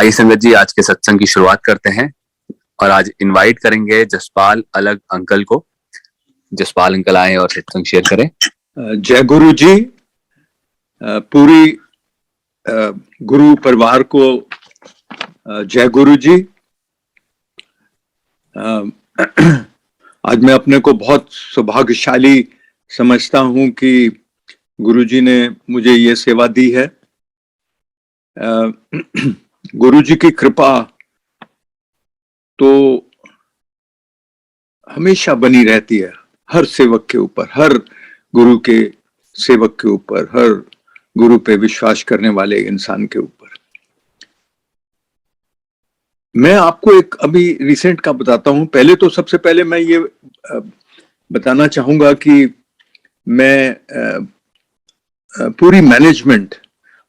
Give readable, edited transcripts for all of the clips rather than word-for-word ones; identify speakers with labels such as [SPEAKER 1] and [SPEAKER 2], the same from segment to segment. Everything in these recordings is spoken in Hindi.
[SPEAKER 1] आइए संगत जी, आज के सत्संग की शुरुआत करते हैं और आज इनवाइट करेंगे जसपाल अलग अंकल को। जसपाल अंकल आए और सत्संग शेयर करें।
[SPEAKER 2] जय गुरु जी। पूरी गुरु परिवार को जय गुरु जी। आज मैं अपने को बहुत सौभाग्यशाली समझता हूं कि गुरु जी ने मुझे ये सेवा दी है। गुरु जी की कृपा तो हमेशा बनी रहती है हर सेवक के ऊपर, हर गुरु के सेवक के ऊपर, हर गुरु पे विश्वास करने वाले इंसान के ऊपर। मैं आपको एक अभी रिसेंट का बताता हूं। पहले तो सबसे पहले मैं ये बताना चाहूंगा कि मैं पूरी मैनेजमेंट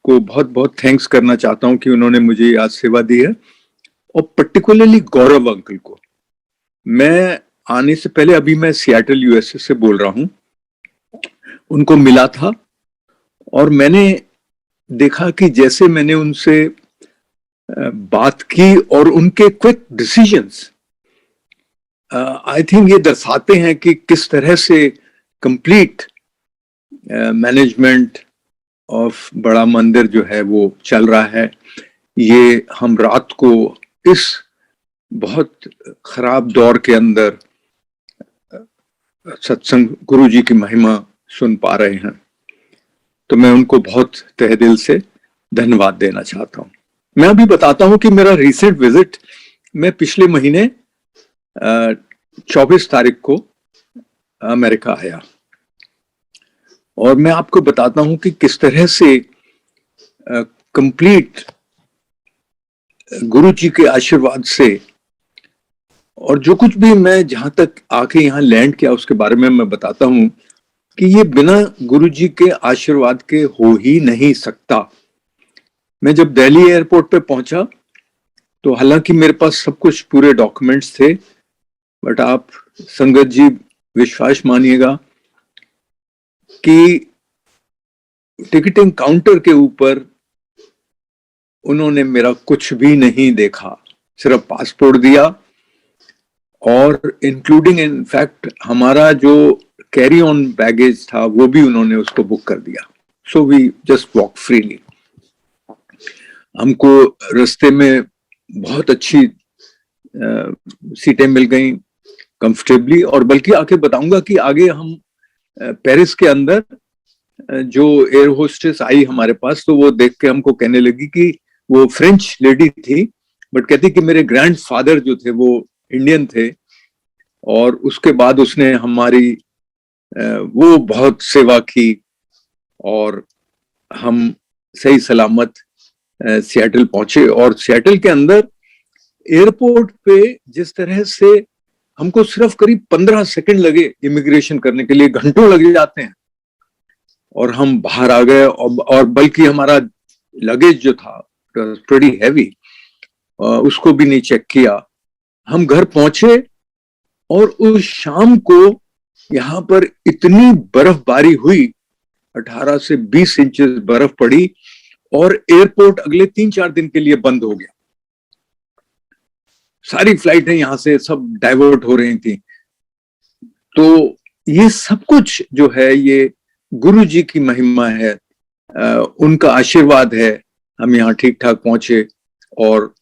[SPEAKER 2] को बहुत बहुत थैंक्स करना चाहता हूं कि उन्होंने मुझे आज सेवा दी है, और पर्टिकुलरली गौरव अंकल को। मैं आने से पहले, अभी मैं सियाटल यूएसए से बोल रहा हूं, उनको मिला था और मैंने देखा कि जैसे मैंने उनसे बात की और उनके क्विक डिसीजंस, आई थिंक ये दर्शाते हैं कि किस तरह से कंप्लीट मैनेजमेंट ऑफ बड़ा मंदिर जो है वो चल रहा है। ये हम रात को इस बहुत खराब दौर के अंदर सत्संग गुरु जी की महिमा सुन पा रहे हैं, तो मैं उनको बहुत तहे दिल से धन्यवाद देना चाहता हूं। मैं अभी बताता हूं कि मेरा रिसेंट विजिट, मैं पिछले महीने 24 तारीख को अमेरिका आया, और मैं आपको बताता हूं कि किस तरह से कंप्लीट गुरु जी के आशीर्वाद से, और जो कुछ भी मैं जहां तक आके यहाँ लैंड किया उसके बारे में मैं बताता हूं कि ये बिना गुरु जी के आशीर्वाद के हो ही नहीं सकता। मैं जब दिल्ली एयरपोर्ट पे पहुंचा तो हालांकि मेरे पास सब कुछ पूरे डॉक्यूमेंट्स थे, बट आप संगत जी विश्वास मानिएगा कि टिकटिंग काउंटर के ऊपर उन्होंने मेरा कुछ भी नहीं देखा, सिर्फ पासपोर्ट दिया, और इंक्लूडिंग इनफैक्ट हमारा जो कैरी ऑन बैगेज था वो भी उन्होंने उसको बुक कर दिया। So we just walk freely. हमको रास्ते में बहुत अच्छी सीटें मिल गई कंफर्टेबली, और बल्कि आके बताऊंगा कि आगे हम पेरिस के अंदर जो एयर होस्टेस आई हमारे पास, तो वो देख के हमको कहने लगी कि वो फ्रेंच लेडी थी, बट कहती कि मेरे ग्रैंडफादर जो थे वो इंडियन थे, और उसके बाद उसने हमारी वो बहुत सेवा की और हम सही सलामत सियाटल पहुंचे। और सियाटल के अंदर एयरपोर्ट पे जिस तरह से हमको सिर्फ करीब 15 सेकंड लगे इमिग्रेशन करने के लिए, घंटों लगे जाते हैं, और हम बाहर आ गए। और बल्कि हमारा लगेज जो था प्रीटी हैवी, उसको भी नहीं चेक किया। हम घर पहुंचे और उस शाम को यहाँ पर इतनी बर्फबारी हुई, 18 से 20 इंचेस बर्फ पड़ी, और एयरपोर्ट अगले 3-4 दिन के लिए बंद हो गया। सारी फ्लाइटें यहां से सब डाइवर्ट हो रही थी। तो ये सब कुछ जो है ये गुरु जी की महिमा है, उनका आशीर्वाद है, हम यहाँ ठीक ठाक पहुंचे, और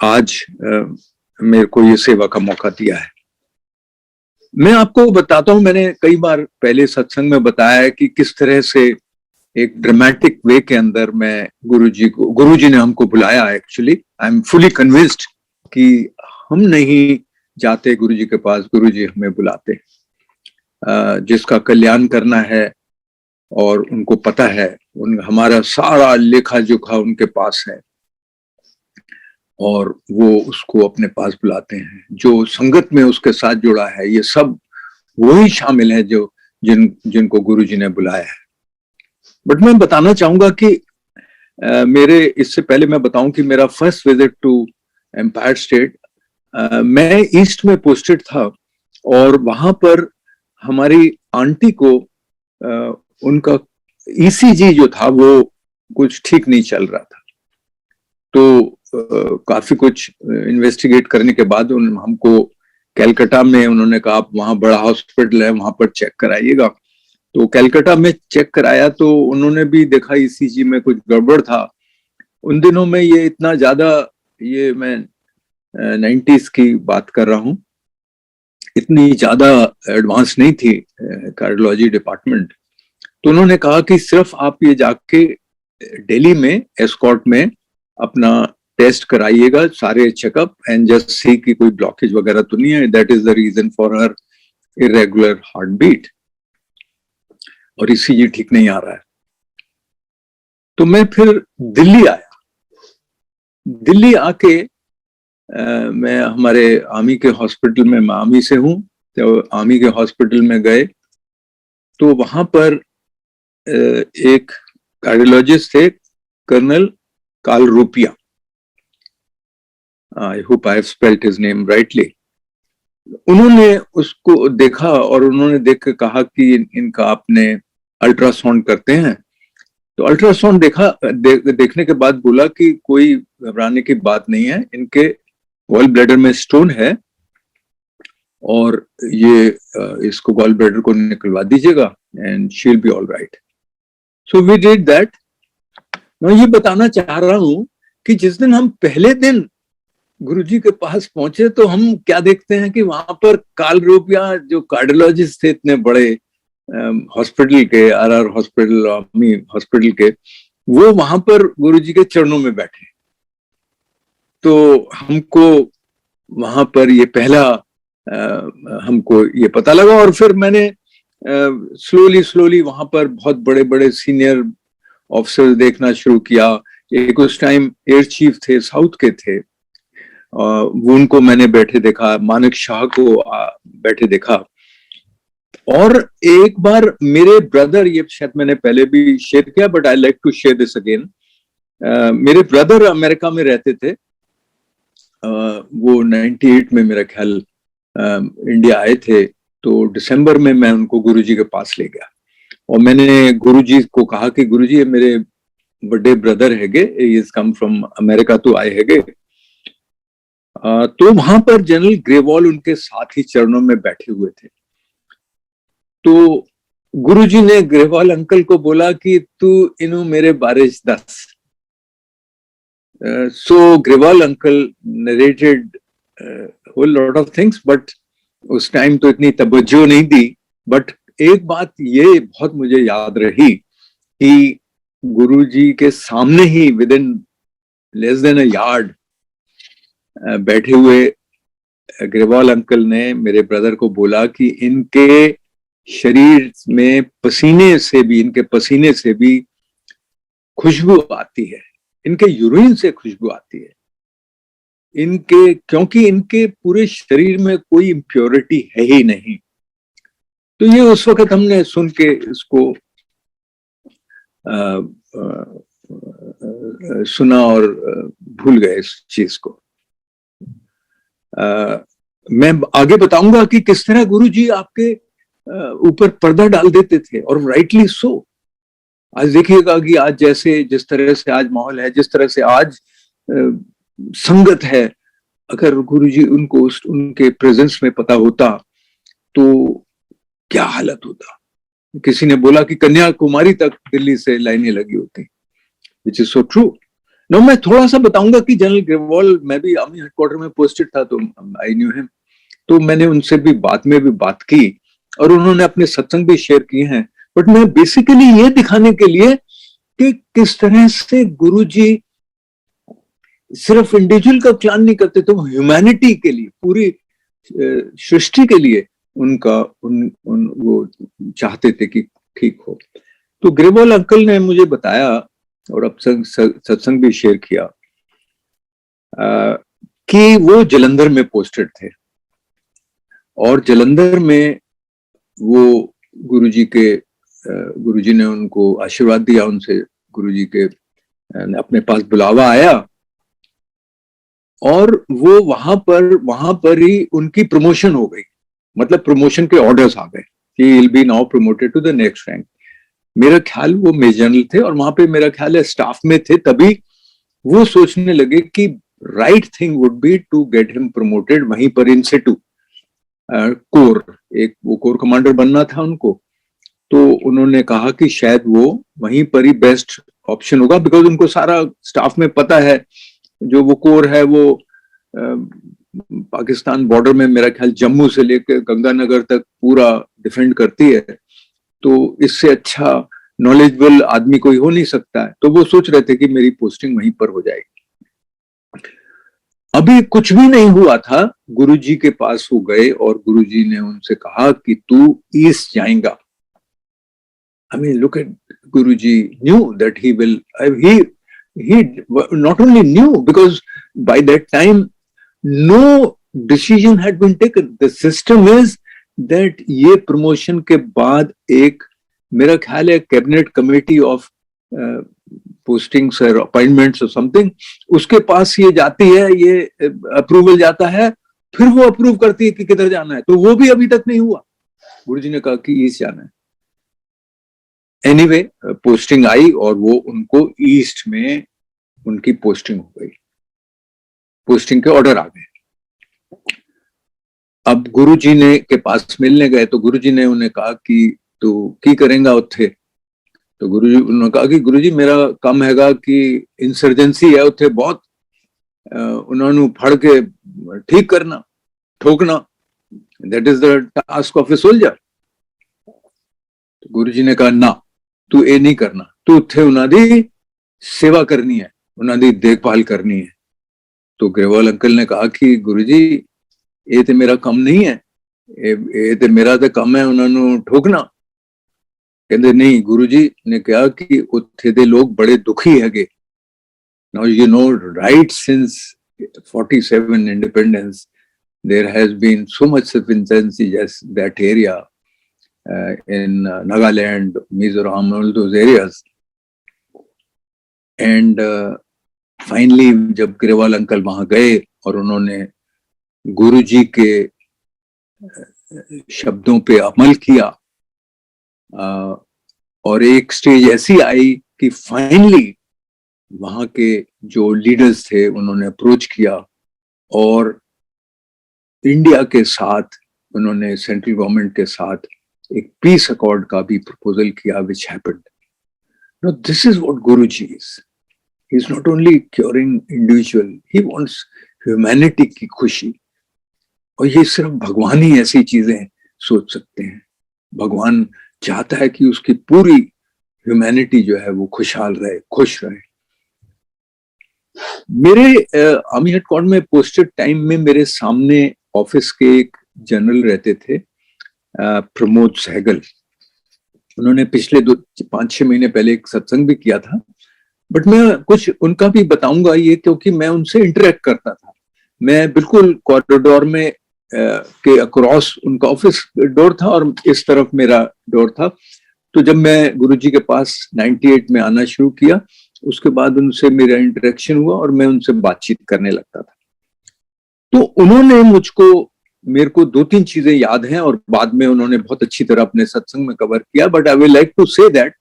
[SPEAKER 2] आज मेरे को ये सेवा का मौका दिया है। मैं आपको बताता हूं, मैंने कई बार पहले सत्संग में बताया है कि किस तरह से एक ड्रामेटिक वे के अंदर मैं गुरु जी ने हमको बुलाया। Actually I am fully convinced कि हम नहीं जाते गुरु जी के पास, गुरु जी हमें बुलाते। जिसका कल्याण करना है और उनको पता है, हमारा सारा लेखा जोखा उनके पास है, और वो उसको अपने पास बुलाते हैं। जो संगत में उसके साथ जुड़ा है, ये सब वही शामिल है जो जिनको गुरु जी ने बुलाया है। बट मैं बताना चाहूंगा कि मेरे, इससे पहले मैं बताऊं कि मेरा first visit to empire state, मैं ईस्ट में पोस्टेड था, और वहां पर हमारी आंटी को उनका ईसीजी जो था वो कुछ ठीक नहीं चल रहा था। तो काफी कुछ इन्वेस्टिगेट करने के बाद हमको कैलकाटा में उन्होंने कहा आप वहां बड़ा हॉस्पिटल है वहां पर चेक कराइएगा। तो कैलकाटा में चेक कराया तो उन्होंने भी देखा ईसीजी में कुछ गड़बड़ था। उन दिनों में ये इतना ज्यादा, ये मैं 90s की बात कर रहा हूँ, इतनी ज्यादा एडवांस नहीं थी कार्डियोलॉजी डिपार्टमेंट। तो उन्होंने कहा कि सिर्फ आप ये जाके दिल्ली में एस्कॉर्ट में अपना टेस्ट कराइएगा, सारे चेकअप, एंड जस्ट सी कि कोई ब्लॉकेज वगैरह तो नहीं है, that is the reason for her irregular heart beat, और ईसीजी ठीक नहीं आ रहा है। तो मैं फिर दिल्ली आया। दिल्ली आके मैं हमारे आर्मी के हॉस्पिटल में, मैं आर्मी से हूं, तो आर्मी के हॉस्पिटल में गए तो वहां पर एक कार्डियोलॉजिस्ट थे, कर्नल काल रूपिया, I hope I have spelled his name rightly. उन्होंने उसको देखा और उन्होंने देख के कहा कि इनका आपने अल्ट्रासाउंड करते हैं। तो अल्ट्रासाउंड देखने के बाद बोला कि कोई घबराने की बात नहीं है, इनके गॉल ब्लैडर में स्टोन है और ये इसको गॉल ब्लैडर को निकलवा दीजिएगा and she will be all right. So we did that. मैं ये बताना चाह रहा हूं कि जिस दिन हम पहले दिन गुरुजी के पास पहुंचे तो हम क्या देखते हैं कि वहां पर काल रूपिया जो कार्डियोलॉजिस्ट थे इतने बड़े हॉस्पिटल के, आरआर हॉस्पिटल, आर्मी हॉस्पिटल के, वो वहां पर गुरुजी के चरणों में बैठे। तो हमको वहां पर ये पहला हमको ये पता लगा, और फिर मैंने स्लोली वहां पर बहुत बड़े बड़े सीनियर ऑफिसर देखना शुरू किया। एक उस टाइम एयर चीफ थे, साउथ के थे, वो उनको मैंने बैठे देखा, मानिक शाह को बैठे देखा। और एक बार मेरे ब्रदर, ये शायद मैंने पहले भी शेयर किया but I like to share this again, मेरे ब्रदर अमेरिका में रहते थे। वो 98 में मेरा ख्याल इंडिया आए थे। तो दिसंबर में मैं उनको गुरुजी के पास ले गया और मैंने गुरुजी को कहा कि गुरुजी ये मेरे बड़े ब्रदर हैगे, he is come from America तो आए हैगे। तो वहां पर जनरल ग्रेवाल उनके साथ ही चरणों में बैठे हुए थे। तो गुरुजी ने ग्रेवाल अंकल को बोला कि तू इन्हों मेरे बारे दस। So Grewal uncle narrated a whole lot of things, but उस टाइम तो इतनी तवज्जो नहीं दी। बट एक बात ये बहुत मुझे याद रही कि गुरुजी के सामने ही within less than a yard बैठे हुए ग्रेवाल अंकल ने मेरे ब्रदर को बोला कि इनके शरीर में पसीने से भी, इनके पसीने से भी खुशबू आती है, इनके यूरिन से खुशबू आती है, इनके, क्योंकि इनके पूरे शरीर में कोई इम्प्योरिटी है ही नहीं। तो ये उस वक्त हमने सुन के इसको सुना और भूल गए इस चीज को। मैं आगे बताऊंगा कि किस तरह गुरुजी आपके ऊपर पर्दा डाल देते थे, और राइटली सो। आज देखिएगा कि आज जैसे जिस तरह से आज माहौल है, जिस तरह से आज संगत है, अगर गुरुजी उनको उनके प्रेजेंस में पता होता तो क्या हालत होता। किसी ने बोला कि कन्याकुमारी तक दिल्ली से लाइनें लगी होती, which is so true. No, मैं थोड़ा सा बताऊंगा कि जनरल ग्रेवाल, मैं भी आर्मी हेडक्वार्टर में पोस्टेड था तो आई न्यू हिम, तो मैंने उनसे भी बाद में भी बात की और उन्होंने अपने सत्संग भी शेयर किए हैं। बट मैं बेसिकली ये दिखाने के लिए कि किस तरह से गुरुजी सिर्फ इंडिविजुअल का प्लान नहीं करते थे, वो ह्यूमैनिटी के लिए, पूरी सृष्टि के लिए उनका वो चाहते थे कि ठीक हो। तो ग्रेवाल अंकल ने मुझे बताया और अब सत्संग भी शेयर किया कि वो जलंधर में पोस्टेड थे और जलंधर में वो गुरुजी ने उनको आशीर्वाद दिया, उनसे गुरुजी के अपने पास बुलावा आया और वो वहां पर ही उनकी प्रमोशन हो गई। मतलब प्रमोशन के ऑर्डर्स आ गए कि he will be now promoted to the next rank. मेरा ख्याल वो मेजर जनरल थे और वहां पे मेरा ख्याल है स्टाफ में थे तभी वो सोचने लगे कि right thing would be to get him promoted वहीं पर इन सिटू कोर, एक वो कोर कमांडर बनना था उनको। तो उन्होंने कहा कि शायद वो वहीं पर ही बेस्ट ऑप्शन होगा, बिकॉज उनको सारा स्टाफ में पता है, जो वो कोर है वो पाकिस्तान बॉर्डर में मेरा ख्याल जम्मू से लेकर गंगानगर तक पूरा डिफेंड करती है, तो इससे अच्छा नॉलेजेबल आदमी कोई हो नहीं सकता है। तो वो सोच रहे थे कि मेरी पोस्टिंग वहीं पर हो जाएगी। अभी कुछ भी नहीं हुआ था, गुरुजी के पास वो गए और गुरुजी ने उनसे कहा कि तू ईस्ट जाएगा। I mean, look at Guruji knew that he will. He not only knew, because by that time no decision had been taken. The system is that ये promotion के बाद एक मेरा ख्याल है कैबिनेट कमेटी ऑफ पोस्टिंग्स और अपॉइंटमेंट्स और समथिंग, उसके पास ये जाती है, ये अप्रूवल जाता है, फिर वो अप्रूव करती है कि किधर जाना है। तो वो भी अभी तक नहीं हुआ। गुरुजी ने कहा कि ईस्ट जाना है। एनीवे पोस्टिंग आई और वो उनको ईस्ट में उनकी पोस्टिंग हो गई, पोस्टिंग के ऑर्डर आ गए। अब गुरुजी ने के पास मिलने गए तो गुरुजी ने उन्हें कहा कि तू की करेंगा उत्थे। तो गुरुजी उन्होंने कहा कि गुरुजी मेरा काम हैगा कि इंसर्जेंसी है उत्थे बहुत, उन्होंने फड़ के ठीक करना, ठोकना, that is the task of a soldier. Guruji ने कहा ना, तू ये नहीं करना, तू उत्थे उन्हां दी सेवा करनी है, उन्हां दी देखभाल करनी है। तो ग्रेवाल अंकल ने कहा कि गुरुजी ये तो मेरा काम नहीं है, ये तो मेरा तो काम है उन्होंने ठोकना। कहते नहीं, गुरुजी ने कहा कि उत्थे दे लोग बड़े दुखी है। Now you know, right since 47 independence there has been so much sufficiency just that area in Nagaland, Mizoram, all those areas. And finally जब ग्रेवाल अंकल वहां गए और उन्होंने गुरुजी के शब्दों पे अमल किया, और एक स्टेज ऐसी आई कि फाइनली वहां के जो लीडर्स थे उन्होंने अप्रोच किया और इंडिया के साथ उन्होंने सेंट्रल गवर्नमेंट के साथ एक पीस अकॉर्ड का भी प्रपोजल किया, which happened. Now this is what Guruji is. He is not only curing individual, he wants humanity की खुशी। और ये सिर्फ भगवान ही ऐसी चीजें सोच सकते हैं। भगवान चाहता है कि उसकी पूरी ह्यूमैनिटी जो है वो खुशहाल रहे, खुश रहे। मेरे आर्मी हेडक्वार्टर में पोस्टेड टाइम में मेरे सामने ऑफिस के एक जनरल रहते थे, प्रमोद सहगल। उन्होंने पिछले 5-6 महीने पहले एक सत्संग भी किया था, बट मैं कुछ उनका भी बताऊंगा ये, क्योंकि मैं उनसे इंटरेक्ट करता था। मैं बिल्कुल कॉरिडोर में के अक्रॉस उनका ऑफिस डोर था और इस तरफ मेरा डोर था। तो जब मैं गुरुजी के पास 98 में आना शुरू किया, उसके बाद उनसे मेरा इंटरेक्शन हुआ और मैं उनसे बातचीत करने लगता था। तो उन्होंने मेरे को 2-3 चीजें याद हैं और बाद में उन्होंने बहुत अच्छी तरह अपने सत्संग में कवर किया, but I will like to say that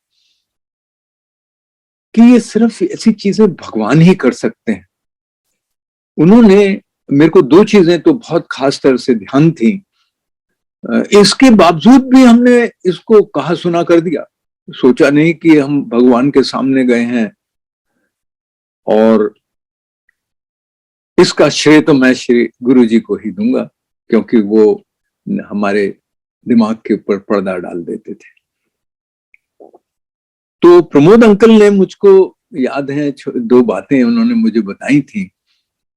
[SPEAKER 2] कि ये सिर्फ ऐसी चीजें भगवान ही कर सकते हैं। उन्होंने मेरे को 2 चीजें तो बहुत खास तरह से ध्यान थी, इसके बावजूद भी हमने इसको कहा सुना कर दिया, सोचा नहीं कि हम भगवान के सामने गए हैं। और इसका श्रेय तो मैं श्री गुरुजी को ही दूंगा, क्योंकि वो हमारे दिमाग के ऊपर पर्दा डाल देते थे। तो प्रमोद अंकल ने, मुझको याद है 2 बातें उन्होंने मुझे बताई थी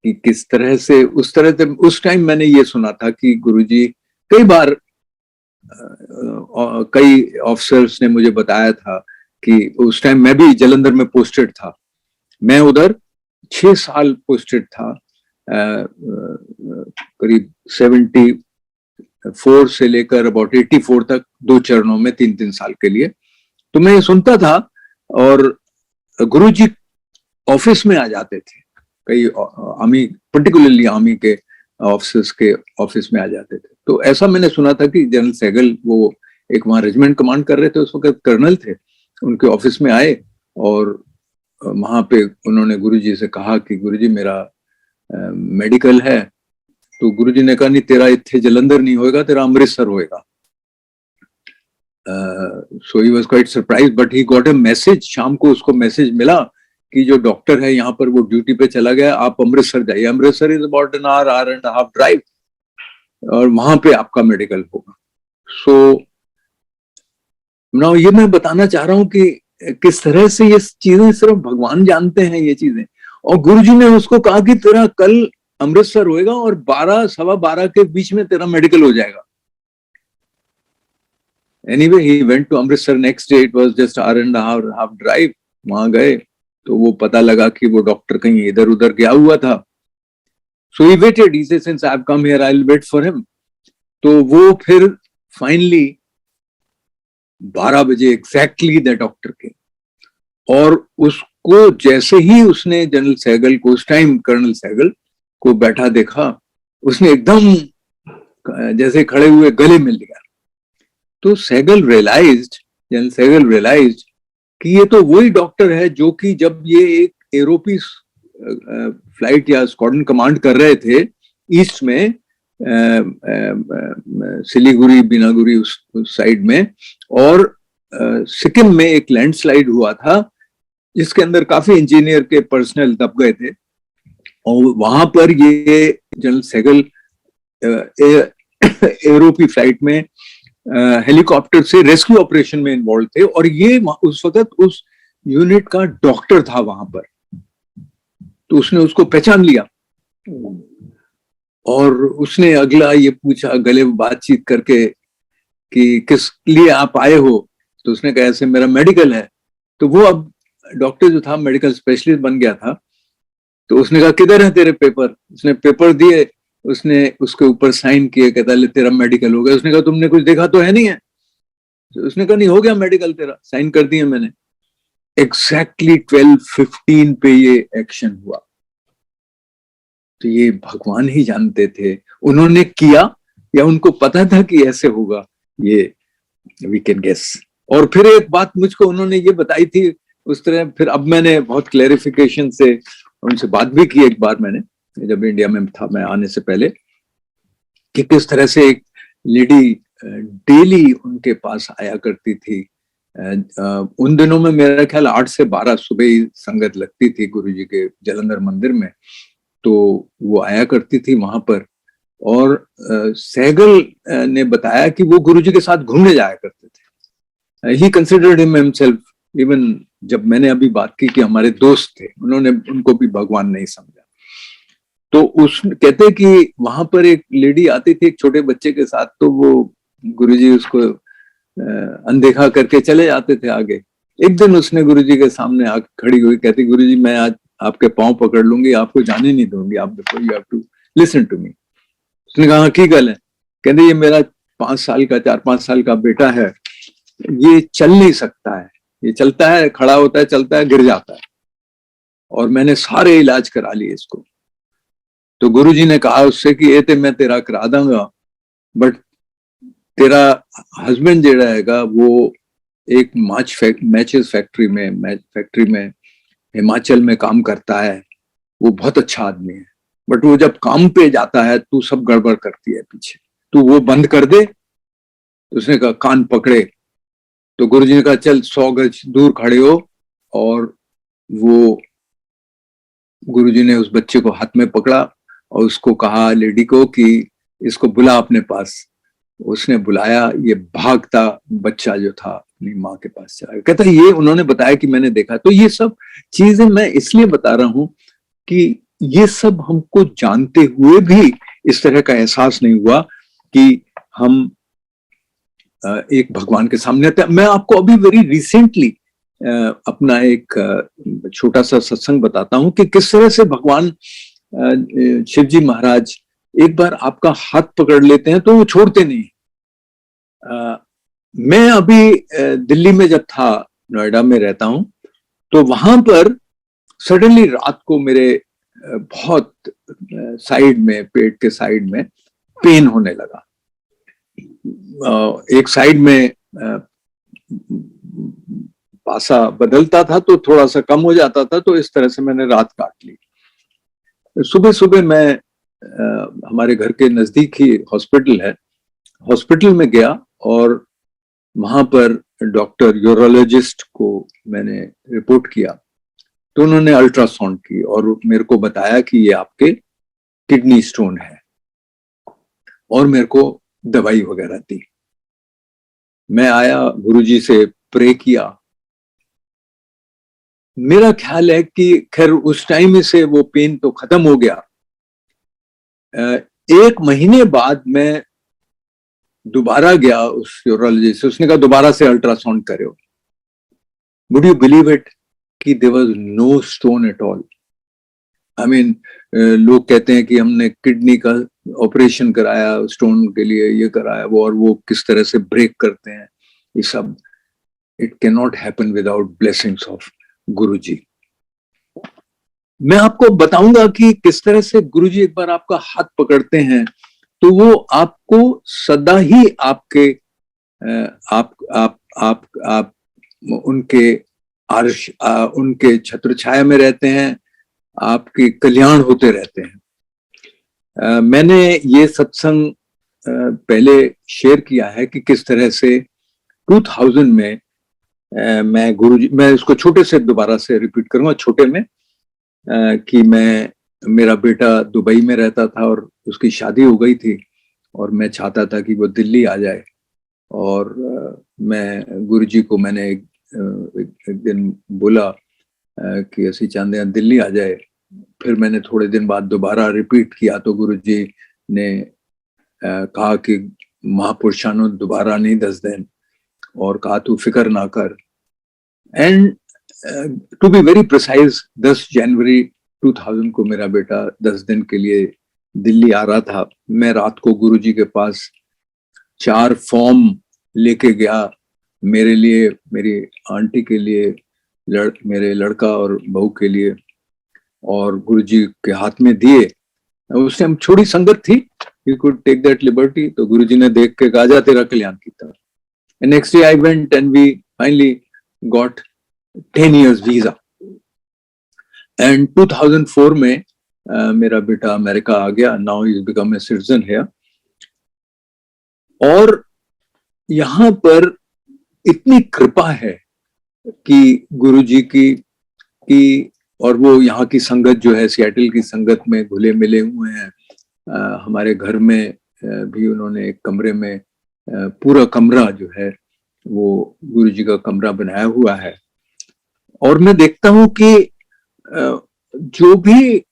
[SPEAKER 2] कि किस तरह से उस टाइम मैंने ये सुना था कि गुरुजी कई बार कई ऑफिसर्स ने मुझे बताया था कि उस टाइम मैं भी जलंधर में पोस्टेड था, मैं उधर 6 साल पोस्टेड था, करीब 74 से लेकर अबाउट 84 तक 2 चरणों में 3-3 साल के लिए। तो मैं ये सुनता था और गुरुजी ऑफिस में आ जाते थे, कई आर्मी, पर्टिकुलरली आर्मी के ऑफिसर्स के ऑफिस में आ जाते थे। तो ऐसा मैंने सुना था कि जनरल सहगल, वो एक वहां रेजिमेंट कमांड कर रहे थे उस वक्त, कर्नल थे, उनके ऑफिस में आए और वहां पे उन्होंने गुरुजी से कहा कि गुरुजी मेरा मेडिकल है, तो गुरुजी ने कहा नहीं तेरा इत्थे जलंधर नहीं होएगा, तेरा अमृतसर होएगा। So he was quite surprise, but he got a message, शाम को उसको मैसेज मिला कि जो डॉक्टर है यहाँ पर वो ड्यूटी पे चला गया, आप अमृतसर जाइए। Amritsar is about an hour and half drive, और वहां पे आपका मेडिकल होगा। सो नाउ ये मैं बताना चाह रहा हूँ कि किस तरह से ये चीजें सिर्फ भगवान जानते हैं ये चीजें। और गुरुजी ने उसको कहा कि तेरा कल अमृतसर होएगा और 12 सवा 12 के बीच में तेरा मेडिकल हो जाएगा। Anyway he went to Amritsar next day, it was just hour and half drive. वहां गए तो वो पता लगा कि वो डॉक्टर कहीं इधर उधर गया हुआ था। So he waited, he said since I have come here I will wait for him. तो वो फिर फाइनली 12 बजे एग्जैक्टली द डॉक्टर के, और उसको जैसे ही उसने जनरल सहगल को, उस टाइम कर्नल सहगल को बैठा देखा, उसने एकदम जैसे खड़े हुए गले मिल लिया। तो Sahgal realised, general Sahgal realised कि ये तो वही डॉक्टर है जो कि जब ये एक एरोपी फ्लाइट या स्क्वाड्रन कमांड कर रहे थे ईस्ट में, सिलीगुड़ी बिनागुड़ी उस साइड में, और सिक्किम में एक लैंडस्लाइड हुआ था जिसके अंदर काफी इंजीनियर के पर्सनल दब गए थे, और वहां पर ये जनरल सहगल एरोपी फ्लाइट में हेलीकॉप्टर से रेस्क्यू ऑपरेशन में इन्वॉल्व थे, और ये उस वक्त उस यूनिट का डॉक्टर था वहां पर। तो उसने उसको पहचान लिया और उसने अगला ये पूछा, गले बातचीत करके, कि किस लिए आप आए हो। तो उसने कहा ऐसे मेरा मेडिकल है। तो वो अब डॉक्टर जो था मेडिकल स्पेशलिस्ट बन गया था। तो उसने कहा किधर है तेरे पेपर। उसने पेपर दिए, उसने उसके ऊपर साइन किए, कहता ले तेरा मेडिकल हो गया। उसने कहा तुमने कुछ देखा तो है नहीं है। तो उसने कहा नहीं, हो गया मेडिकल तेरा, साइन कर दिए मैंने। एग्जैक्टली 12:15 पे ये एक्शन हुआ। तो ये भगवान ही जानते थे, उन्होंने किया या उनको पता था कि ऐसे होगा, ये वी कैन गेस। और फिर एक बात मुझको उन्होंने ये बताई थी उस तरह, फिर अब मैंने बहुत क्लैरिफिकेशन से उनसे बात भी की एक बार मैंने, जब इंडिया में था मैं आने से पहले, कि किस तरह से एक लेडी डेली उनके पास आया करती थी। उन दिनों में मेरा ख्याल 8 से 12 सुबह ही संगत लगती थी गुरुजी के जलंधर मंदिर में। तो वो आया करती थी वहां पर, और सहगल ने बताया कि वो गुरुजी के साथ घूमने जाया करते थे। He considered him himself, even जब मैंने अभी बात की कि हमारे दोस्त थे, उन्होंने उनको भी भगवान नहीं समझा। तो उस कहते कि वहां पर एक लेडी आती थी एक छोटे बच्चे के साथ, तो वो गुरुजी उसको अनदेखा करके चले जाते थे आगे। एक दिन उसने गुरुजी के सामने आके खड़ी हुई, कहती गुरुजी मैं आज आपके पांव पकड़ लूंगी, आपको जाने नहीं दूंगी, आप देखो you have to listen to me. उसने कहा की गल है। कहते ये मेरा 5 साल का 4-5 साल का बेटा है, ये चल नहीं सकता है, ये चलता है, खड़ा होता है, चलता है, गिर जाता है, और मैंने सारे इलाज करा लिए इसको। तो गुरुजी ने कहा उससे कि ये तो मैं तेरा करा दूंगा, बट तेरा हस्बैंड जो रहेगा वो एक मैचेस फैक्ट्री में हिमाचल में काम करता है, वो बहुत अच्छा आदमी है, बट वो जब काम पे जाता है तू सब गड़बड़ करती है पीछे, तू वो बंद कर दे। तो उसने कहा कान पकड़े। तो गुरुजी ने कहा चल 100 गज दूर खड़े हो, और वो गुरुजी ने उस बच्चे को हाथ में पकड़ा और उसको कहा लेडी को कि इसको बुला अपने पास। उसने बुलाया, ये भागता बच्चा जो था अपनी माँ के पास चला गया। कहता ये उन्होंने बताया कि मैंने देखा। तो ये सब चीजें मैं इसलिए बता रहा हूं कि ये सब हमको जानते हुए भी इस तरह का एहसास नहीं हुआ कि हम एक भगवान के सामने आते। मैं आपको अभी वेरी रिसेंटली अपना एक छोटा सा सत्संग बताता हूं कि किस तरह से भगवान शिव जी महाराज एक बार आपका हाथ पकड़ लेते हैं तो वो छोड़ते नहीं। मैं अभी दिल्ली में जब था, नोएडा में रहता हूं, तो वहां पर सडनली रात को मेरे बहुत साइड में, पेट के साइड में पेन होने लगा। एक साइड में पासा बदलता था तो थोड़ा सा कम हो जाता था, तो इस तरह से मैंने रात काट ली। सुबह सुबह मैं हमारे घर के नजदीक ही हॉस्पिटल है, हॉस्पिटल में गया और वहां पर डॉक्टर यूरोलॉजिस्ट को मैंने रिपोर्ट किया। तो उन्होंने अल्ट्रासाउंड की और मेरे को बताया कि ये आपके किडनी स्टोन है, और मेरे को दवाई वगैरह दी। मैं आया, गुरुजी से प्रे किया। मेरा ख्याल है कि खैर उस टाइम से वो पेन तो खत्म हो गया। 1 महीने बाद मैं दोबारा गया उस यूरोलॉजिस्ट से, उसने कहा दोबारा से अल्ट्रासाउंड करो। वुड यू बिलीव इट कि there was no stone at all. I mean, लोग कहते हैं कि हमने किडनी का ऑपरेशन कराया स्टोन के लिए, ये कराया वो, और वो किस तरह से ब्रेक करते हैं, ये सब it can not happen without blessings of Guruji. मैं आपको बताऊंगा कि किस तरह से गुरुजी एक बार आपका हाथ पकड़ते हैं तो वो आपको सदा ही आपके आप उनके अर्श उनके छत्र छाया में रहते हैं, आपके कल्याण होते रहते हैं। मैंने ये सत्संग पहले शेयर किया है कि किस तरह से 2000 में मैं गुरुजी, मैं इसको छोटे से दोबारा से रिपीट करूंगा, छोटे में कि मेरा बेटा दुबई में रहता था और उसकी शादी हो गई थी और मैं चाहता था कि वो दिल्ली आ जाए। और मैं गुरुजी को मैंने एक दिन बोला कि ऐसी चाहते हैं दिल्ली आ जाए। फिर मैंने थोड़े दिन बाद दोबारा रिपीट किया तो गुरुजी ने कहा कि महापुरुषानु दोबारा नहीं 10 दिन, और कहा तू फिक्र ना कर। And to be very precise 10 January 2000 को मेरा बेटा 10 दिन के लिए दिल्ली आ रहा था। मैं रात को गुरुजी के पास 4 फॉर्म लेके गया, मेरे लिए, मेरी आंटी के लिए, मेरे लड़का और बहू के लिए, और गुरुजी के हाथ में दिए। उस टाइम छोटी संगत थी, you could take that liberty. तो गुरुजी ने देख के कहा जा तेरा कल्याण कीता। Next day I went and we finally got 10 years visa. And 2004 में मेरा बेटा अमेरिका आ गया, now he become a citizen here. और यहाँ पर इतनी कृपा है कि गुरुजी की और वो यहाँ की संगत जो है, सियाटल की संगत में घुले मिले हुए हैं। हमारे घर में भी उन्होंने एक कमरे में पूरा कमरा जो है वो गुरुजी का कमरा बनाया हुआ है। और मैं देखता हूँ कि जो भी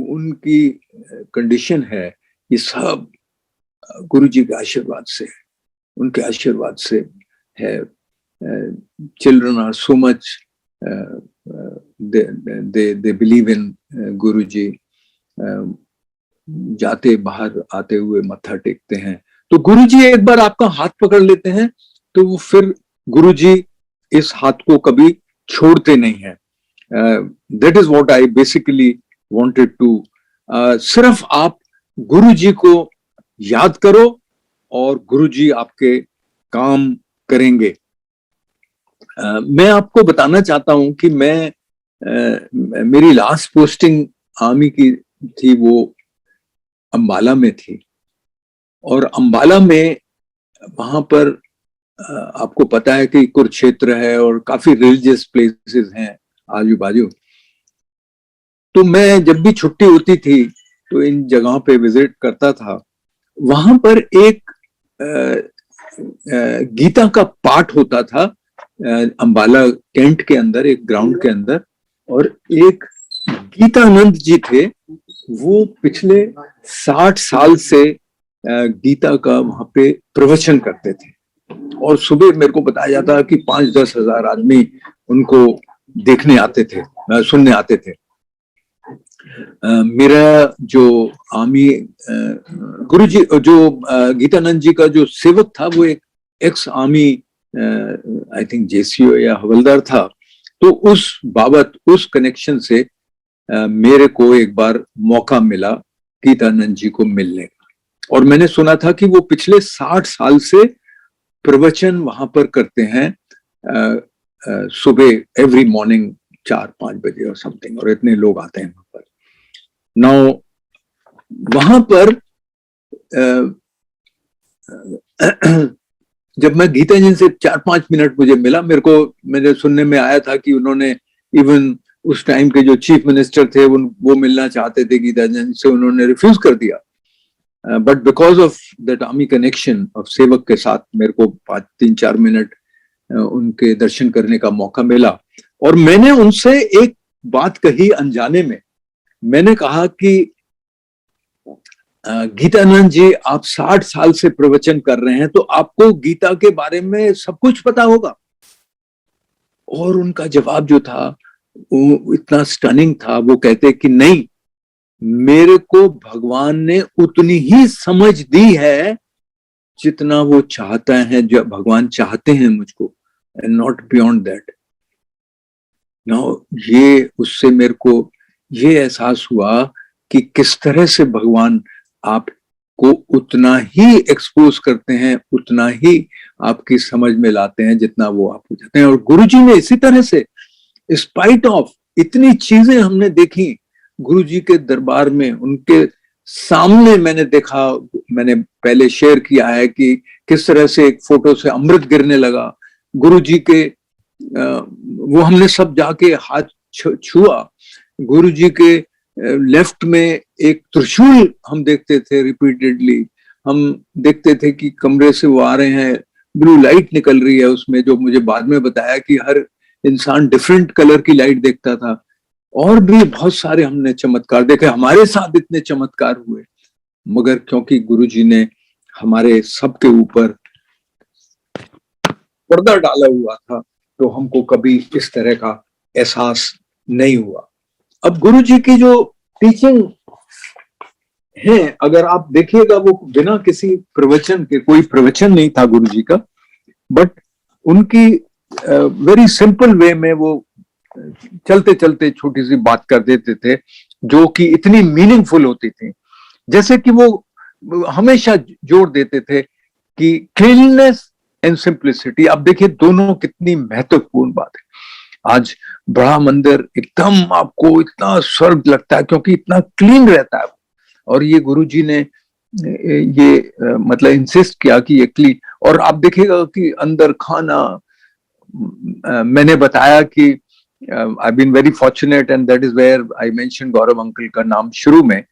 [SPEAKER 2] उनकी कंडीशन है, ये सब गुरुजी के आशीर्वाद से, उनके आशीर्वाद से है। Children are so much, they believe in Guruji. जाते बाहर आते हुए मत्था टेकते हैं। तो गुरुजी एक बार आपका हाथ पकड़ लेते हैं तो वो फिर गुरुजी इस हाथ को कभी छोड़ते नहीं है। That is what I basically wanted to. सिर्फ आप गुरुजी को याद करो और गुरुजी आपके काम करेंगे। मैं आपको बताना चाहता हूं कि मेरी लास्ट पोस्टिंग आर्मी की थी, वो अंबाला में थी। और अंबाला में वहां पर आपको पता है कि कुरुक्षेत्र है और काफी रिलीजियस प्लेसेस हैं आजू बाजू। तो मैं जब भी छुट्टी होती थी तो इन जगहों पे विजिट करता था। वहां पर एक गीता का पाठ होता था अंबाला कैंट के अंदर, एक ग्राउंड के अंदर। और एक गीतानंद जी थे, वो पिछले 60 साल से गीता का वहां पे प्रवचन करते थे। और सुबह मेरे को बताया जाता कि 5-10 हजार आदमी उनको देखने आते थे, सुनने आते थे। मेरा जो आर्मी गुरुजी, जो गीतानंद जी का जो सेवक था, वो एक ex army I think JCO या हवलदार था। तो उस बाबत, उस कनेक्शन से मेरे को एक बार मौका मिला गीतानंद जी को मिलने का। और मैंने सुना था कि वो पिछले 60 साल से प्रवचन वहां पर करते हैं सुबह एवरी मॉर्निंग 4-5 बजे और समथिंग, और इतने लोग आते हैं वहां पर। नाउ वहां पर जब मैं गीता जी से 4-5 मिनट मुझे मिला, मेरे सुनने में आया था कि उन्होंने इवन उस टाइम के जो चीफ मिनिस्टर थे वो मिलना चाहते थे गीता जी से, उन्होंने रिफ्यूज कर दिया। But because of that army connection of सेवक के साथ मेरे को 3-4 मिनट उनके दर्शन करने का मौका मिला। और मैंने उनसे एक बात कही अनजाने में। मैंने कहा कि गीतानंद जी, आप 60 साल से प्रवचन कर रहे हैं, तो आपको गीता के बारे में सब कुछ पता होगा। और उनका जवाब जो था वो इतना स्टनिंग था। वो कहते कि नहीं, मेरे को भगवान ने उतनी ही समझ दी है जितना वो चाहता है, जो भगवान चाहते हैं मुझको, and not beyond that. Now ये उससे मेरे को ये एहसास हुआ कि किस तरह से भगवान आपको उतना ही एक्सपोज करते हैं, उतना ही आपकी समझ में लाते हैं जितना वो आपको चाहते हैं। और गुरुजी ने इसी तरह से, स्पाइट ऑफ इतनी चीजें हमने देखी गुरुजी के दरबार में, उनके सामने मैंने देखा, मैंने पहले शेयर किया है कि किस तरह से एक फोटो से अमृत गिरने लगा गुरुजी के। वो हमने सब जाके हाथ छुआ। गुरुजी के लेफ्ट में एक त्रिशूल हम देखते थे रिपीटेडली। हम देखते थे कि कमरे से वो आ रहे हैं, ब्लू लाइट निकल रही है उसमें, जो मुझे बाद में बताया कि हर इंसान डिफरेंट कलर की लाइट देखता था। और भी बहुत सारे हमने चमत्कार देखे। हमारे साथ इतने चमत्कार हुए, मगर क्योंकि गुरुजी ने हमारे सबके ऊपर पर्दा डाला हुआ था, तो हमको कभी इस तरह का एहसास नहीं हुआ। अब गुरुजी की जो टीचिंग है, अगर आप देखिएगा, वो बिना किसी प्रवचन के, कोई प्रवचन नहीं था गुरुजी का, बट उनकी वेरी सिंपल वे में वो चलते चलते छोटी सी बात कर देते थे, जो कि इतनी मीनिंगफुल होती थी। जैसे कि वो हमेशा जोड़ देते थे कि क्लीननेस एंड सिंप्लिसिटी। आप देखिए दोनों कितनी महत्वपूर्ण बात है। आज बड़ा मंदिर एकदम आपको इतना स्वर्ग लगता है क्योंकि इतना क्लीन रहता है। और ये गुरुजी ने ये मतलब इंसिस्ट किया कि ये क्लीन। और आप देखिएगा कि अंदर खाना, मैंने बताया कि I been very fortunate, and that is where I mention Gaurav uncle का नाम शुरू में,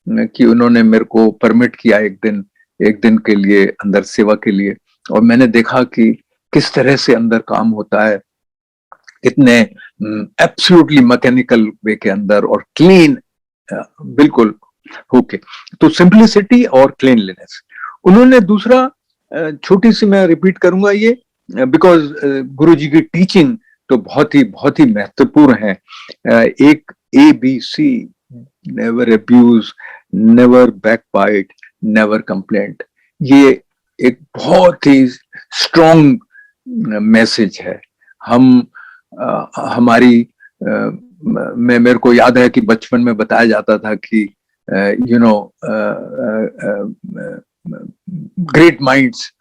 [SPEAKER 2] कि उन्होंने मेरे को परमिट किया एक दिन के लिए अंदर सेवा के लिए। और मैंने देखा कि किस तरह से अंदर काम होता है, कितने एब्सोल्युटली मैकेनिकल वे के अंदर, और क्लीन बिल्कुल होके। तो सिंप्लिसिटी और क्लीनलीनेस। उन्होंने दूसरा, छोटी सी मैं रिपीट करूंगा ये, बिकॉज गुरुजी की टीचिंग तो बहुत ही महत्वपूर्ण है। एक ABC, never abuse, never backbite, never complaint. ये एक बहुत ही स्ट्रॉन्ग मैसेज है। हम हमारी मेरे को याद है कि बचपन में बताया जाता था कि great minds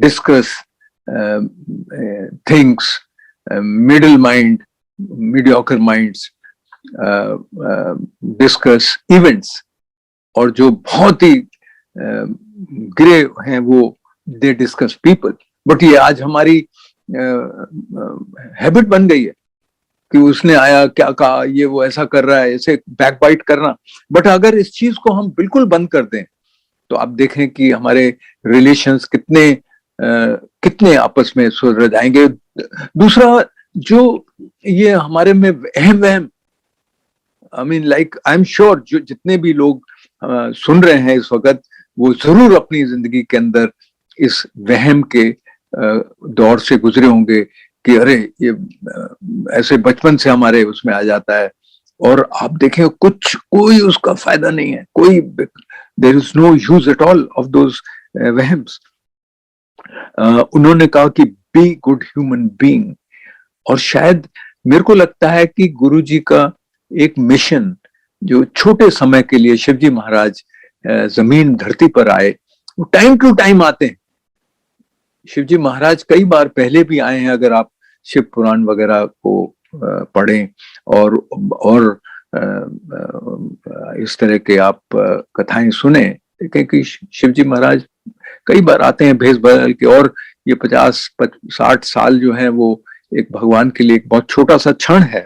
[SPEAKER 2] discuss things, middle mind, mediocre minds discuss events, और जो बहुत ही ग्रे हैं वो दे डिस्कस पीपल। बट ये आज हमारी हैबिट बन गई है कि उसने आया, क्या कहा, ये वो ऐसा कर रहा है, ऐसे बैकबाइट करना। बट अगर इस चीज को हम बिल्कुल बंद कर दें तो आप देखें कि हमारे रिलेशंस कितने आपस में सुधर जाएंगे। दूसरा, जो ये हमारे में वहम, I mean like I am sure जो जितने भी लोग सुन रहे हैं इस वक्त, वो जरूर अपनी जिंदगी के अंदर इस वहम के दौर से गुजरे होंगे कि अरे ये ऐसे बचपन से हमारे उसमें आ जाता है, और आप देखें कोई उसका फायदा नहीं है, कोई there is no use at all of those वहम्स। उन्होंने कहा कि बी गुड ह्यूमन बीइंग। और शायद मेरे को लगता है कि गुरुजी का एक मिशन, जो छोटे समय के लिए शिवजी महाराज जमीन धरती पर आए, वो टाइम टू टाइम आते हैं, शिवजी महाराज कई बार पहले भी आए हैं, अगर आप शिव पुराण वगैरह को पढ़ें और इस तरह के आप कथाएं सुने, देखें कि शिवजी महाराज कई बार आते हैं भेष बदल के, और ये 50-60 साल जो है वो एक भगवान के लिए एक बहुत छोटा सा क्षण है।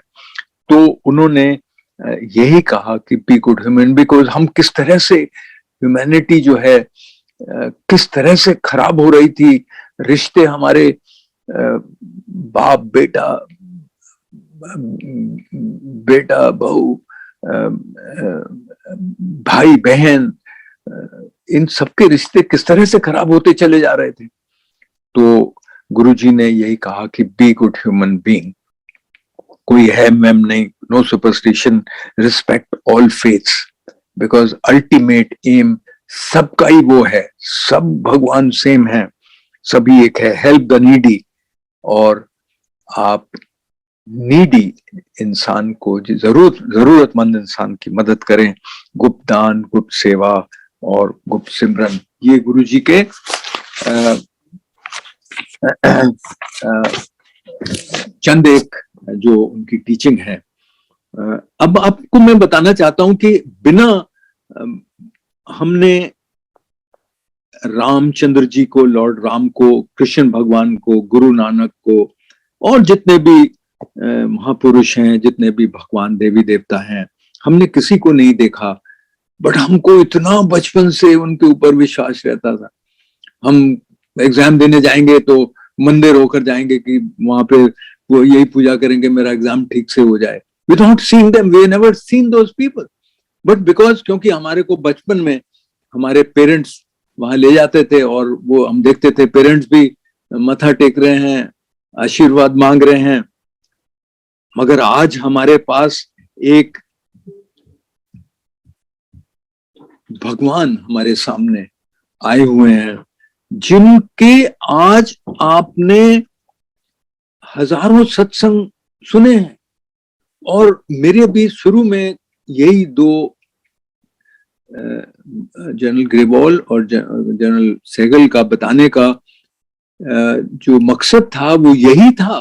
[SPEAKER 2] तो उन्होंने यही कहा कि बी गुड ह्यूमन, बिकॉज हम किस तरह से ह्यूमैनिटी जो है किस तरह से खराब हो रही थी, रिश्ते हमारे बाप बेटा, बेटा बहू, भाई बहन, इन सबके रिश्ते किस तरह से खराब होते चले जा रहे थे। तो गुरुजी ने यही कहा कि बी गुड ह्यूमन बीइंग, कोई है मैम नहीं, no superstition, respect all faiths, because ultimate aim सबका ही वो है, सब भगवान सेम है, सभी एक है, हेल्प द नीडी, और आप नीडी इंसान को, जरूरतमंद इंसान की मदद करें, गुप्त दान, गुप्त सेवा और गुप्त सिमरन, ये गुरुजी के चंद एक जो उनकी टीचिंग है। अब आपको मैं बताना चाहता हूं कि बिना हमने रामचंद्र जी को, लॉर्ड राम को, कृष्ण भगवान को, गुरु नानक को, और जितने भी महापुरुष हैं, जितने भी भगवान देवी देवता हैं, हमने किसी को नहीं देखा, बट हमको इतना बचपन से उनके ऊपर विश्वास रहता था। हम एग्जाम देने जाएंगे तो मंदिर होकर जाएंगे कि वहां पे वो यही पूजा करेंगे मेरा एग्जाम ठीक से हो जाए, without seeing them, we never seen those people, but because क्योंकि हमारे को बचपन में हमारे पेरेंट्स वहां ले जाते थे और वो हम देखते थे, पेरेंट्स भी मत्था टेक रहे हैं, आशीर्वाद मांग रहे हैं, मगर आज हमारे पास एक भगवान हमारे सामने आए हुए हैं, जिनके आज आपने हजारों सत्संग सुने हैं। और मेरे भी शुरू में यही दो, जनरल ग्रेवाल और जनरल सहगल का बताने का जो मकसद था वो यही था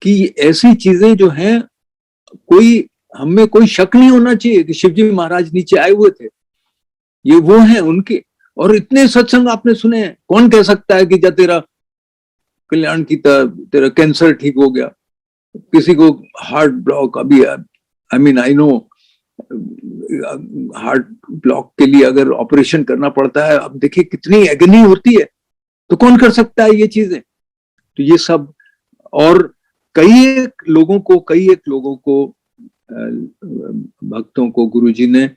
[SPEAKER 2] कि ऐसी चीजें जो हैं, कोई हमें कोई शक नहीं होना चाहिए कि शिवजी महाराज नीचे आए हुए थे, ये वो हैं उनके। और इतने सत्संग आपने सुने हैं, कौन कह सकता है कि जब तेरा कल्याण की तेरा कैंसर ठीक हो गया, किसी को हार्ट ब्लॉक, अभी I mean I know heart block के लिए अगर ऑपरेशन करना पड़ता है, अब देखिए कितनी एगनी होती है, तो कौन कर सकता है ये चीजें। तो ये सब, और कई एक लोगों को भक्तों को गुरुजी ने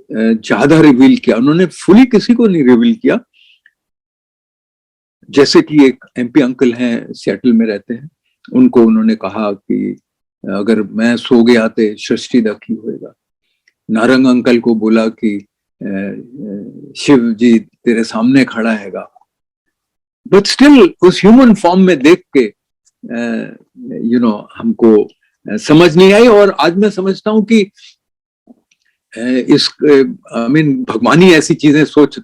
[SPEAKER 2] ज्यादा रिवील किया, उन्होंने फुली किसी को नहीं रिवील किया। जैसे कि एक एमपी अंकल हैं, सियाटल में रहते हैं, उनको उन्होंने कहा कि अगर मैं सो गया तो सृष्टि दा की होएगा। नारंग अंकल को बोला कि शिव जी तेरे सामने खड़ा हैगा, बट स्टिल उस ह्यूमन फॉर्म में देख के हमको समझ नहीं आई। और आज मैं समझता हूं कि इस भगवान ही ऐसी चीजें सोच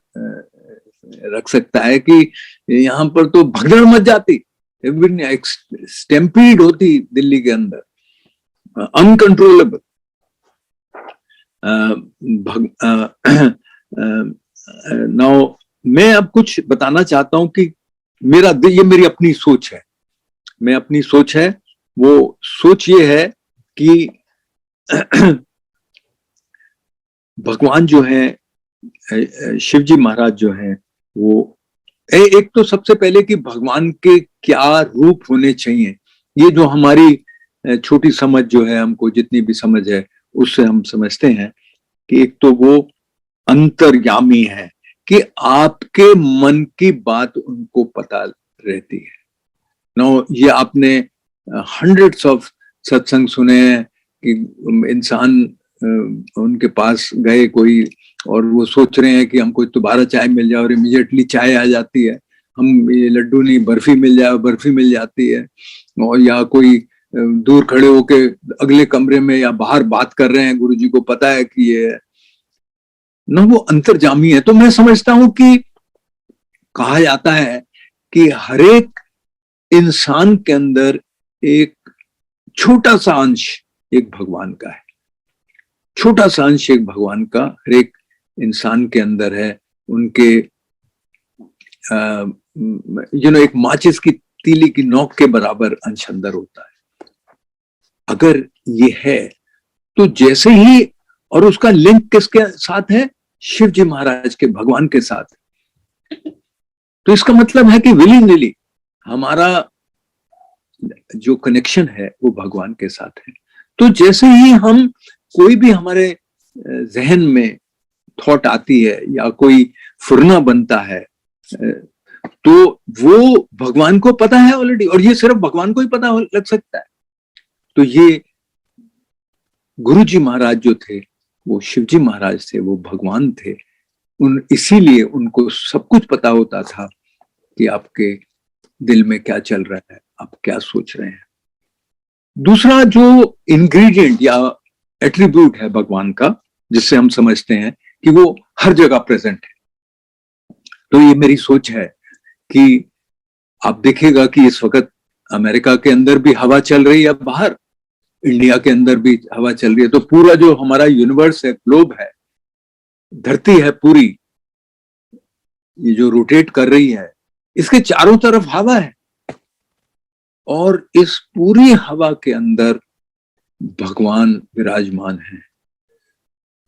[SPEAKER 2] रख सकता है कि यहाँ पर तो भगदड़ मच जाती, स्टैम्पीड होती दिल्ली के अंदर, अनकंट्रोलेबल। नाउ मैं अब कुछ बताना चाहता हूं कि ये मेरी अपनी सोच है, वो सोच ये है कि भगवान जो है, शिवजी महाराज जो है, वो एक तो सबसे पहले कि भगवान के क्या रूप होने चाहिए, ये जो हमारी छोटी समझ जो है, हमको जितनी भी समझ है उससे हम समझते हैं कि एक तो वो अंतर्यामी है, कि आपके मन की बात उनको पता रहती है। नो, ये आपने हंड्रेड्स ऑफ सत्संग सुने हैं कि इंसान उनके पास गए कोई, और वो सोच रहे हैं कि हमको दोबारा चाय मिल जाए, और इमीडिएटली चाय आ जाती है, हम ये लड्डू नहीं बर्फी मिल जाए, बर्फी मिल जाती है। और या कोई दूर खड़े होके अगले कमरे में या बाहर बात कर रहे हैं, गुरुजी को पता है कि ये है ना, वो अंतर्जामी है। तो मैं समझता हूं कि कहा जाता है कि हर एक इंसान के अंदर एक छोटा सा अंश एक भगवान का है, छोटा सा अंश एक भगवान का हर एक इंसान के अंदर है। उनके एक माचिस की तीली की नोक के बराबर अंश अंदर होता है। अगर ये है तो जैसे ही, और उसका लिंक किसके साथ है? शिव जी महाराज के, भगवान के साथ। तो इसका मतलब है कि विलिंगली हमारा जो कनेक्शन है वो भगवान के साथ है। तो जैसे ही हम कोई भी हमारे जहन में थॉट आती है या कोई फुरना बनता है, तो वो भगवान को पता है ऑलरेडी, और ये सिर्फ भगवान को ही पता लग सकता है। तो ये गुरु जी महाराज जो थे वो शिव जी महाराज थे, वो भगवान थे। इसीलिए उनको सब कुछ पता होता था कि आपके दिल में क्या चल रहा है, आप क्या सोच रहे हैं। दूसरा जो इंग्रेडिएंट या एट्रीब्यूट है भगवान का, जिससे हम समझते हैं कि वो हर जगह प्रेजेंट है, तो ये मेरी सोच है कि आप देखिएगा कि इस वक्त अमेरिका के अंदर भी हवा चल रही है, बाहर इंडिया के अंदर भी हवा चल रही है। तो पूरा जो हमारा यूनिवर्स है, ग्लोब है, धरती है पूरी, ये जो रोटेट कर रही है, इसके चारों तरफ हवा है, और इस पूरी हवा के अंदर भगवान विराजमान है।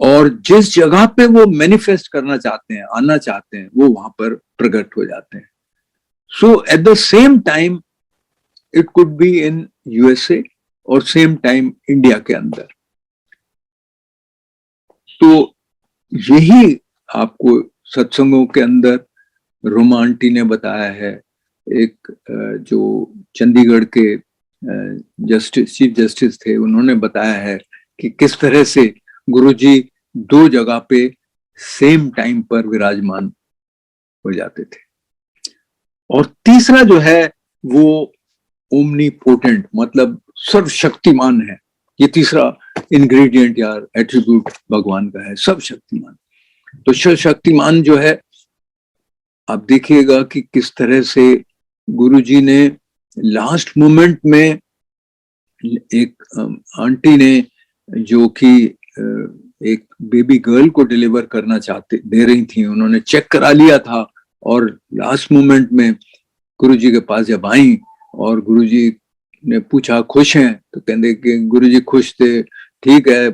[SPEAKER 2] और जिस जगह पे वो मैनिफेस्ट करना चाहते हैं, आना चाहते हैं, वो वहां पर प्रकट हो जाते हैं। So at the same time it could be in USA और सेम टाइम इंडिया के अंदर। तो यही आपको सत्संगों के अंदर रोमा आंटी ने बताया है। एक जो चंडीगढ़ के चीफ जस्टिस थे, उन्होंने बताया है कि किस तरह से गुरुजी दो जगह पे सेम टाइम पर विराजमान हो जाते थे। और तीसरा जो है वो ओमनीपोटेंट, मतलब सर्वशक्तिमान है। ये तीसरा इंग्रेडिएंट या एट्रीब्यूट भगवान का है, सर्वशक्तिमान। तो सर्वशक्तिमान जो है, आप देखिएगा कि किस तरह से गुरुजी ने लास्ट मोमेंट में, एक आंटी ने जो कि एक बेबी गर्ल को डिलीवर करना दे रही थी, उन्होंने चेक करा लिया था, और लास्ट मोमेंट में गुरुजी के पास जब आई और गुरुजी ने पूछा खुश हैं, तो कहते कि गुरुजी खुश थे, ठीक है,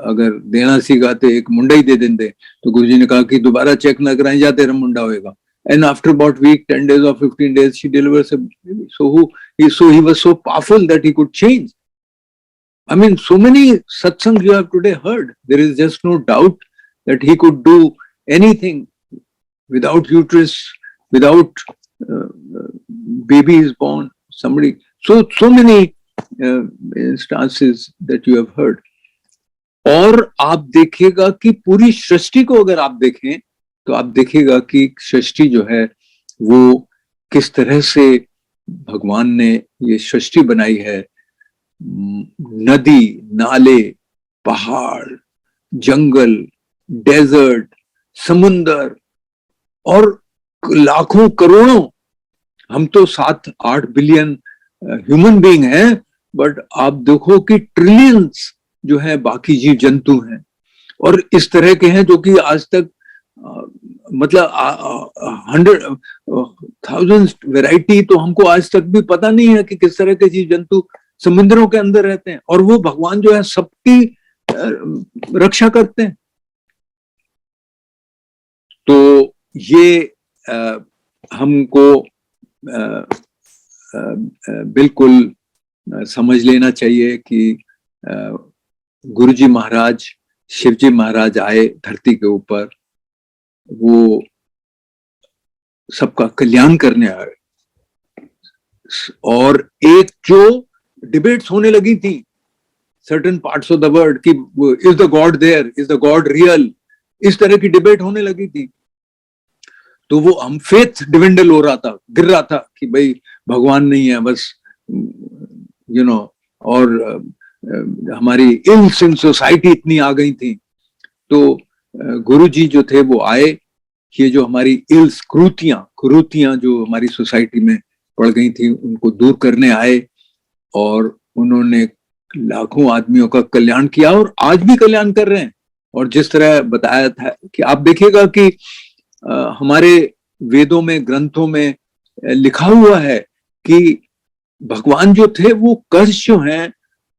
[SPEAKER 2] अगर देना सीखा तो एक मुंडा ही दे देंगे। तो गुरुजी ने कहा कि दोबारा चेक ना कराएं, जा तेरा मुंडा होएगा। And after about week, 10 days or 15 days, she delivers a baby. So he was so powerful that he could change. I mean, so many satsangs you have today heard. There is just no doubt that he could do anything without uterus, without baby is born. Somebody, so many instances that you have heard. और आप देखिएगा कि पूरी सृष्टि को अगर आप देखें तो आप देखिएगा कि सृष्टि जो है वो किस तरह से भगवान ने ये सृष्टि बनाई है। नदी, नाले, पहाड़, जंगल, डेजर्ट, समुंदर, और लाखों करोड़ों, हम तो 7-8 बिलियन ह्यूमन बीइंग हैं, बट आप देखो कि ट्रिलियंस जो है बाकी जीव जंतु हैं, और इस तरह के हैं जो कि आज तक मतलब 100,000 वैरायटी तो हमको आज तक भी पता नहीं है कि किस तरह के जीव जंतु समुद्रों के अंदर रहते हैं, और वो भगवान जो है सबकी रक्षा करते हैं। तो ये हमको बिल्कुल समझ लेना चाहिए कि गुरुजी महाराज, शिवजी महाराज आए धरती के ऊपर, वो सबका कल्याण करने आए। और एक जो डिबेट्स होने लगी थी certain parts of the world कि is the god there, is the god real, इस तरह की डिबेट होने लगी थी, तो वो हम फेथ डिविंडल हो रहा था, गिर रहा था कि भाई भगवान नहीं है, बस और हमारी इल्स इन सोसाइटी इतनी आ गई थी। तो गुरुजी जो थे वो आए ये जो हमारी इल्स कुरीतियां जो हमारी सोसाइटी में पड़ गई थी, उनको दूर करने आए और उन्होंने लाखों आदमियों का कल्याण किया और आज भी कल्याण कर रहे हैं। और जिस तरह बताया था कि आप देखिएगा कि हमारे वेदों में, ग्रंथों में लिखा हुआ है कि भगवान जो थे वो कष्ट जो हैं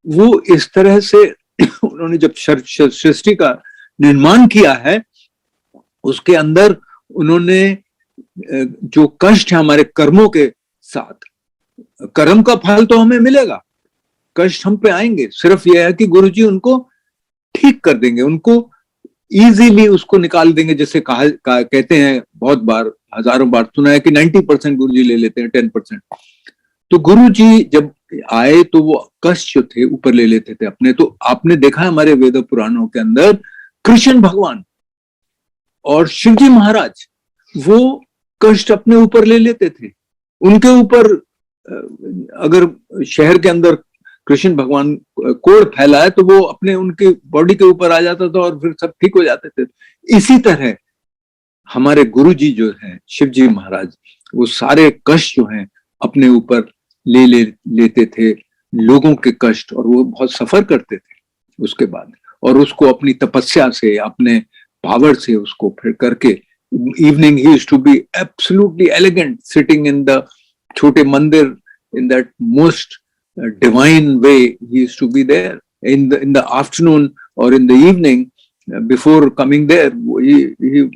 [SPEAKER 2] वो इस तरह से उन्होंने जब सृष्टि का निर्माण किया है उसके अंदर उन्होंने जो कष्ट है हमारे कर्मों के साथ, कर्म का फल तो हमें मिलेगा, कष्ट हम पे आएंगे, सिर्फ यह है कि गुरुजी उनको ठीक कर देंगे, उनको इजीली उसको निकाल देंगे। जैसे कहते हैं, बहुत बार, हजारों बार सुना है कि 90% गुरुजी ले लेते हैं, 10%। तो गुरुजी जब आए तो वो कष्ट जो थे ऊपर ले लेते थे अपने। तो आपने देखा है हमारे वेद पुराणों के अंदर कृष्ण भगवान और शिवजी महाराज वो कष्ट अपने ऊपर ले लेते थे। उनके ऊपर अगर शहर के अंदर कृष्ण भगवान कोढ़ फैलाए तो वो अपने उनके बॉडी के ऊपर आ जाता था और फिर सब ठीक हो जाते थे। इसी तरह हमारे गुरुजी जो हैं शिवजी महाराज, वो सारे कष्ट जो हैं अपने ऊपर लेते थे, लोगों के कष्ट, और वो बहुत सफर करते थे उसके बाद, और उसको अपनी तपस्या से, अपने पावर से उसको फिर करके evening he used to be absolutely elegant sitting in the छोटे मंदिर in that most divine way. He used to be there in the afternoon or in the evening. Before coming there, he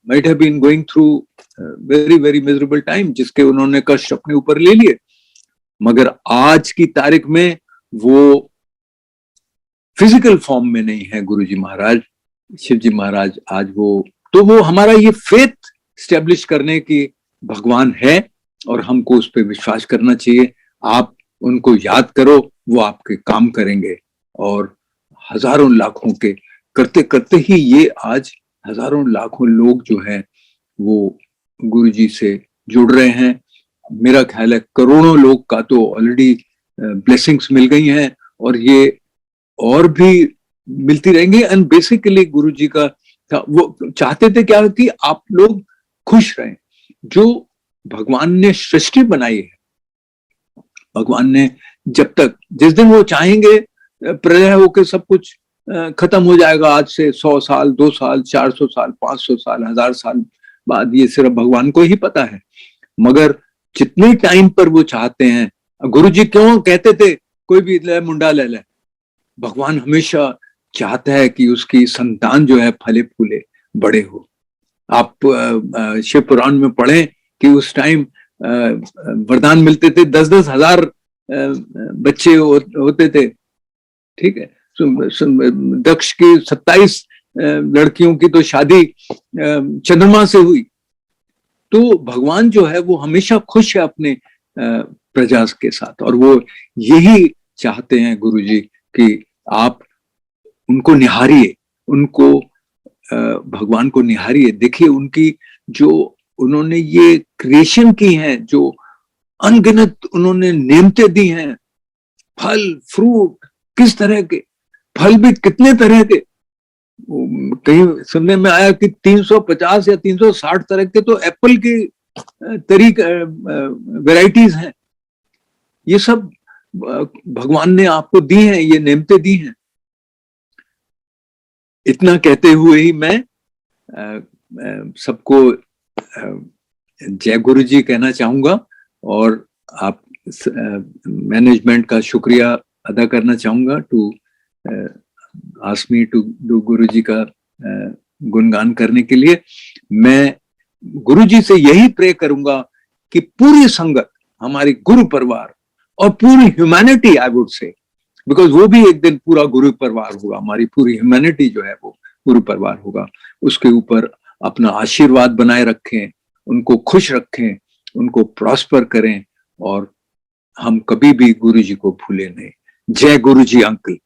[SPEAKER 2] might have been going through very very miserable time, जिसके उन्होंने कष्ट अपने ऊपर ले लिए। मगर आज की तारीख में वो फिजिकल फॉर्म में नहीं है गुरुजी महाराज, शिवजी महाराज। आज वो हमारा ये फेथ स्टैब्लिश करने की भगवान है और हमको उस पर विश्वास करना चाहिए। आप उनको याद करो, वो आपके काम करेंगे। और हजारों लाखों के करते करते ही ये आज हजारों लाखों लोग जो हैं वो गुरुजी से जुड़ रहे हैं। मेरा ख्याल है करोड़ों लोग का तो ऑलरेडी ब्लेसिंग्स मिल गई हैं और ये और भी मिलती रहेंगी। एंड बेसिकली गुरुजी का वो चाहते थे क्या कि आप लोग खुश रहें। जो भगवान ने सृष्टि बनाई है, भगवान ने जब तक, जिस दिन वो चाहेंगे प्रलय होकर सब कुछ खत्म हो जाएगा, आज से 100 साल, 2 साल, 400 साल, 500 साल, 1000 साल बाद, ये सिर्फ भगवान को ही पता है। मगर जितने टाइम पर वो चाहते हैं, गुरुजी क्यों कहते थे कोई भी ले मुंडा ले ले, भगवान हमेशा चाहता है कि उसकी संतान जो है फले फूले बड़े हो। आप शिव पुराण में पढ़ें कि उस टाइम वरदान मिलते थे, 10-10 हजार बच्चे होते थे। ठीक है, दक्ष की 27 लड़कियों की तो शादी चंद्रमा से हुई। तो भगवान जो है वो हमेशा खुश है अपने प्रजा के साथ, और वो यही चाहते हैं गुरुजी कि आप उनको निहारिए, उनको भगवान को निहारिए। देखिए उनकी जो उन्होंने ये क्रिएशन की हैं, जो अनगिनत उन्होंने नेमतें दी हैं, फल फ्रूट, किस तरह के फल भी कितने तरह के, कहीं सुनने में आया कि 350 या 360 तरह के तो एप्पल की वैरायटीज हैं। ये सब भगवान ने आपको दी हैं, ये नेमतें दी हैं। इतना कहते हुए ही मैं सबको जय गुरु जी कहना चाहूंगा और आप मैनेजमेंट का शुक्रिया अदा करना चाहूंगा to ask me to do Guru ji का गुणगान करने के लिए। मैं गुरु जी से यही प्रे करूंगा कि पूरी संगत, हमारी गुरु परिवार और पूरी humanity, I would say, because वो भी एक दिन पूरा गुरु परिवार होगा, हमारी पूरी ह्यूमैनिटी जो है वो गुरु परिवार होगा, उसके ऊपर अपना आशीर्वाद बनाए रखें, उनको खुश रखें, उनको प्रॉस्पर करें और हम कभी भी गुरु जी को भूले नहीं। जय गुरु जी अंकल।